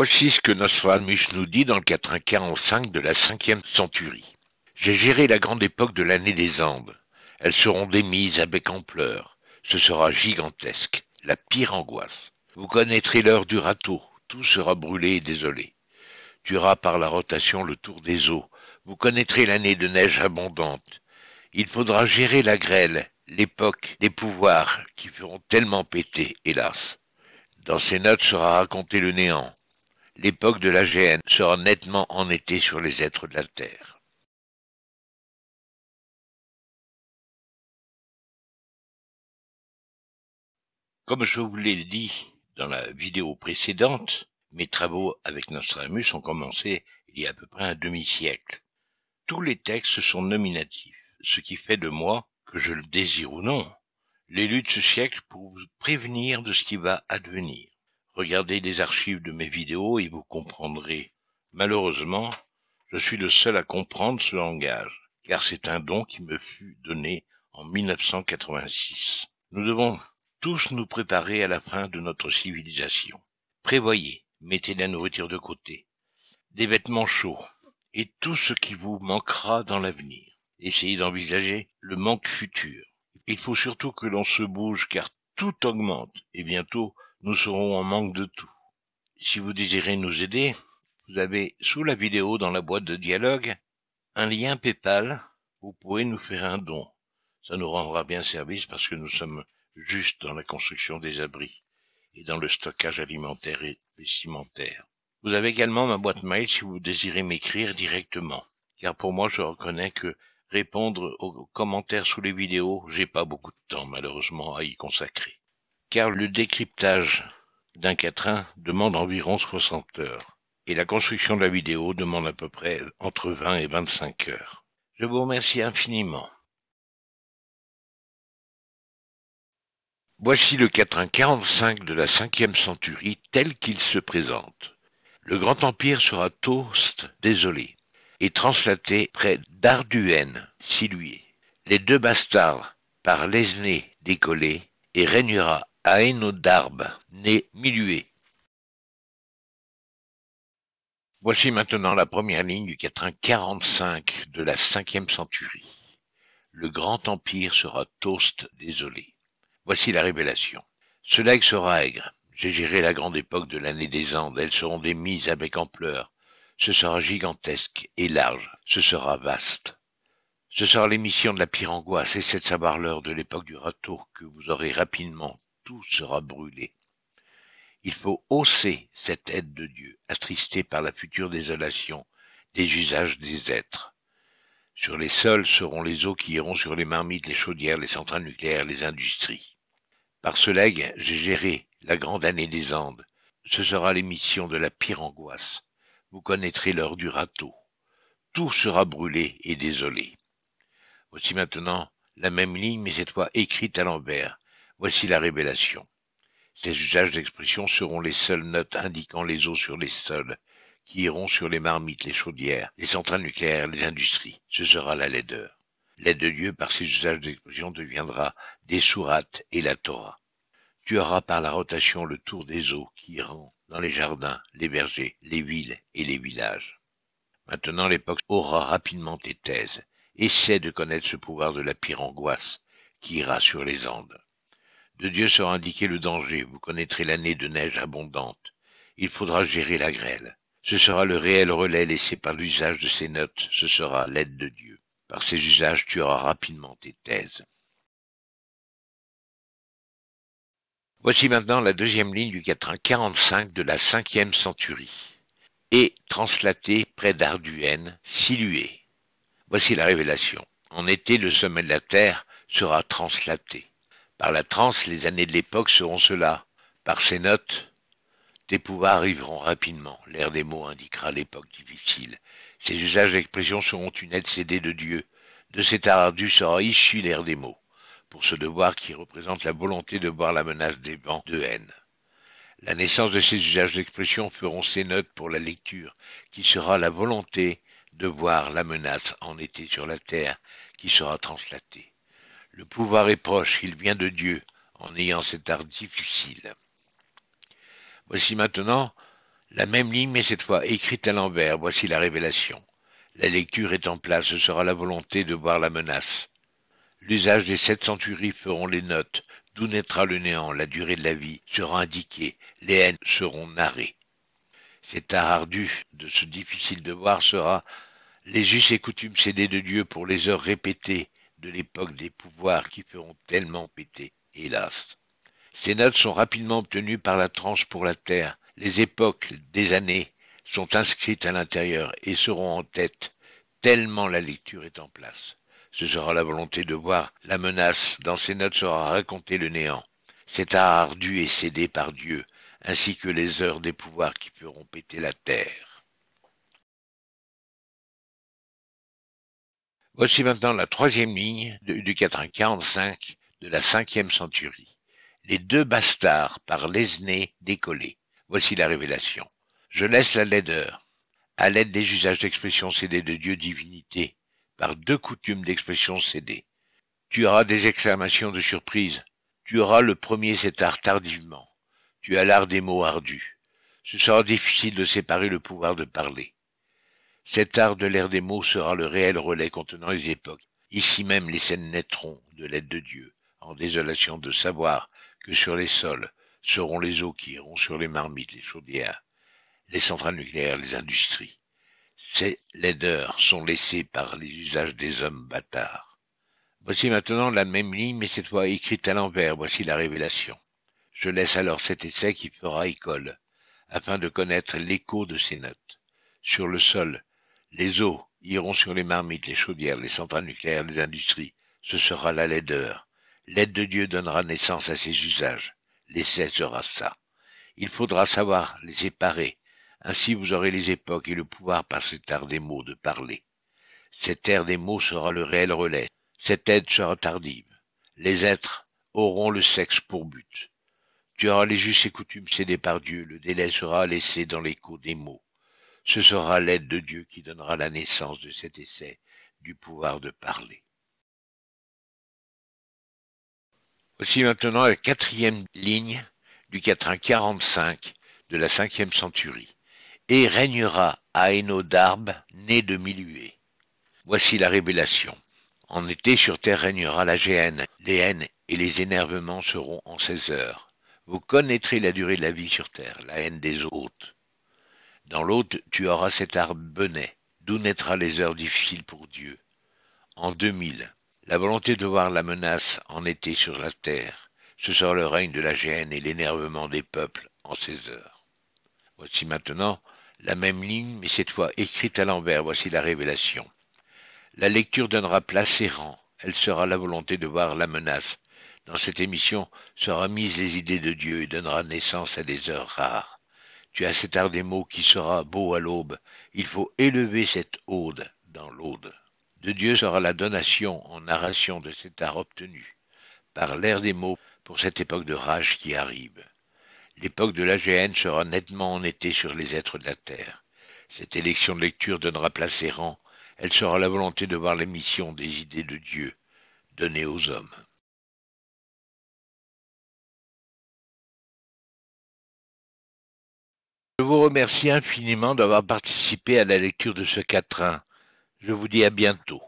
Voici ce que Nostradamus nous dit dans le quatrain 45 de la 5e centurie. J'ai géré la grande époque de l'année des Andes. Elles seront démises à bec en pleurs. Ce sera gigantesque, la pire angoisse. Vous connaîtrez l'heure du râteau, tout sera brûlé et désolé. Tuera par la rotation le tour des eaux. Vous connaîtrez l'année de neige abondante. Il faudra gérer la grêle, l'époque des pouvoirs qui feront tellement péter, hélas. Dans ces notes sera raconté le néant. L'époque de la géhenne sera nettement en été sur les êtres de la terre. Comme je vous l'ai dit dans la vidéo précédente, mes travaux avec Nostradamus ont commencé il y a à peu près un demi-siècle. Tous les textes sont nominatifs, ce qui fait de moi, que je le désire ou non, l'élu de ce siècle pour vous prévenir de ce qui va advenir. Regardez les archives de mes vidéos et vous comprendrez. Malheureusement, je suis le seul à comprendre ce langage, car c'est un don qui me fut donné en 1986. Nous devons tous nous préparer à la fin de notre civilisation. Prévoyez, mettez la nourriture de côté, des vêtements chauds, et tout ce qui vous manquera dans l'avenir. Essayez d'envisager le manque futur. Il faut surtout que l'on se bouge car tout augmente et bientôt nous serons en manque de tout. Si vous désirez nous aider, vous avez sous la vidéo dans la boîte de dialogue un lien PayPal. Vous pouvez nous faire un don. Ça nous rendra bien service parce que nous sommes juste dans la construction des abris et dans le stockage alimentaire et vestimentaire. Vous avez également ma boîte mail si vous désirez m'écrire directement. Car pour moi, je reconnais que répondre aux commentaires sous les vidéos, j'ai pas beaucoup de temps malheureusement à y consacrer. Car le décryptage d'un quatrain demande environ 60 heures. Et la construction de la vidéo demande à peu près entre 20 et 25 heures. Je vous remercie infiniment. Voici le quatrain 45 de la 5e centurie tel qu'il se présente. Le grand empire sera tost désolé et translaté près d'Arduenne, Silué. Les deux bastards par l'Esné décollé et régnera à Hénodarbe, né Milué. Voici maintenant la première ligne du quatrain 45 de la 5e centurie. Le grand empire sera tost désolé. Voici la révélation. Ce legs sera aigre. J'ai géré la grande époque de l'année des Andes. Elles seront des mises à bec en pleurs. Ce sera gigantesque et large. Ce sera vaste. Ce sera l'émission de la pire angoisse. Essayez de savoir l'heure de l'époque du râteau que vous aurez rapidement. Tout sera brûlé. Il faut hausser cette aide de Dieu, attristé par la future désolation des usages des êtres. Sur les sols seront les eaux qui iront sur les marmites, les chaudières, les centrales nucléaires, les industries. Par ce legs, j'ai géré la grande année des Andes. Ce sera l'émission de la pire angoisse. Vous connaîtrez l'heure du râteau. Tout sera brûlé et désolé. Voici maintenant la même ligne, mais cette fois écrite à l'envers. Voici la révélation. Ces usages d'expression seront les seules notes indiquant les eaux sur les sols, qui iront sur les marmites, les chaudières, les centrales nucléaires, les industries. Ce sera la laideur. L'aide de Dieu par ces usages d'expression deviendra des sourates et la Torah. Tu auras par la rotation le tour des eaux qui iront dans les jardins, les vergers, les villes et les villages. Maintenant l'époque aura rapidement tes thèses. Essaie de connaître ce pouvoir de la pire angoisse qui ira sur les Andes. De Dieu sera indiqué le danger, vous connaîtrez l'année de neige abondante. Il faudra gérer la grêle. Ce sera le réel relais laissé par l'usage de ces notes, ce sera l'aide de Dieu. Par ces usages, tu auras rapidement tes thèses. Voici maintenant la deuxième ligne du quatrain 45 de la 5e centurie. Et translaté près d'Arduenne, Silué. Voici la révélation. En été, le sommet de la terre sera translaté. Par la transe, les années de l'époque seront cela. Par ces notes, tes pouvoirs arriveront rapidement. L'air des mots indiquera l'époque difficile. Ces usages d'expression seront une aide cédée de Dieu. De cet ardu sera issu l'air des mots, pour ce devoir qui représente la volonté de voir la menace des vents de haine. La naissance de ces usages d'expression feront ces notes pour la lecture, qui sera la volonté de voir la menace en été sur la terre, qui sera translatée. Le pouvoir est proche, il vient de Dieu, en ayant cet art difficile. Voici maintenant La même ligne, mais cette fois écrite à l'envers, voici la révélation. La lecture est en place, ce sera la volonté de voir la menace. L'usage des 7 centuries feront les notes, d'où naîtra le néant, la durée de la vie sera indiquée, les haines seront narrées. Cet art ardu de ce difficile devoir sera les us et coutumes cédés de Dieu pour les heures répétées de l'époque des pouvoirs qui feront tellement péter, hélas. Ces notes sont rapidement obtenues par la tranche pour la terre. Les époques des années sont inscrites à l'intérieur et seront en tête, tellement la lecture est en place. Ce sera la volonté de voir la menace. Dans ces notes sera raconté le néant. Cet art ardu est cédé par Dieu, ainsi que les heures des pouvoirs qui feront péter la terre. Voici maintenant la troisième ligne du quatrain 45 de la 5e centurie. Les 2 bastards par Lesné décollés. Voici la révélation. Je laisse la laideur, à l'aide des usages d'expression cédés de Dieu divinité, par 2 coutumes d'expression cédées. Tu auras des exclamations de surprise. Tu auras le premier cet art tardivement. Tu as l'art des mots ardus. Ce sera difficile de séparer le pouvoir de parler. Cet art de l'ère des mots sera le réel relais contenant les époques. Ici même les scènes naîtront de l'aide de Dieu, en désolation de savoir que sur les sols seront les eaux qui iront sur les marmites, les chaudières, les centrales nucléaires, les industries. Ces laideurs sont laissées par les usages des hommes bâtards. Voici maintenant la même ligne, mais cette fois écrite à l'envers. Voici la révélation. Je laisse alors cet essai qui fera école, afin de connaître l'écho de ces notes. Sur le sol, les eaux iront sur les marmites, les chaudières, les centrales nucléaires, les industries. Ce sera la laideur. L'aide de Dieu donnera naissance à ces usages. L'essai sera ça. Il faudra savoir les séparer. Ainsi vous aurez les époques et le pouvoir par cet art des mots de parler. Cet art des mots sera le réel relais. Cette aide sera tardive. Les êtres auront le sexe pour but. Tu auras les us et coutumes cédés par Dieu. Le délai sera laissé dans l'écho des mots. Ce sera l'aide de Dieu qui donnera la naissance de cet essai du pouvoir de parler. Voici maintenant la 4e ligne du quatrain 45 de la 5e centurie. Et régnera Aénodarbe, né de Miluée. Voici la révélation. En été sur terre régnera la géhenne. Les haines et les énervements seront en 16 heures. Vous connaîtrez la durée de la vie sur terre, la haine des hôtes. Dans l'autre, tu auras cet arbre benet, d'où naîtra les heures difficiles pour Dieu. En 2000, la volonté de voir la menace en été sur la terre. Ce sera le règne de la géhenne et l'énervement des peuples en 16 heures. Voici maintenant la même ligne, mais cette fois écrite à l'envers. Voici la révélation. La lecture donnera place et rang. Elle sera la volonté de voir la menace. Dans cette émission sera mise les idées de Dieu et donnera naissance à des heures rares. Tu as cet art des mots qui sera beau à l'aube. Il faut élever cette ode dans l'aude. De Dieu sera la donation en narration de cet art obtenu par l'air des mots pour cette époque de rage qui arrive. L'époque de l'AGN sera nettement en été sur les êtres de la terre. Cette élection de lecture donnera place et rang. Elle sera la volonté de voir l'émission des idées de Dieu données aux hommes. Je vous remercie infiniment d'avoir participé à la lecture de ce quatrain. Je vous dis à bientôt.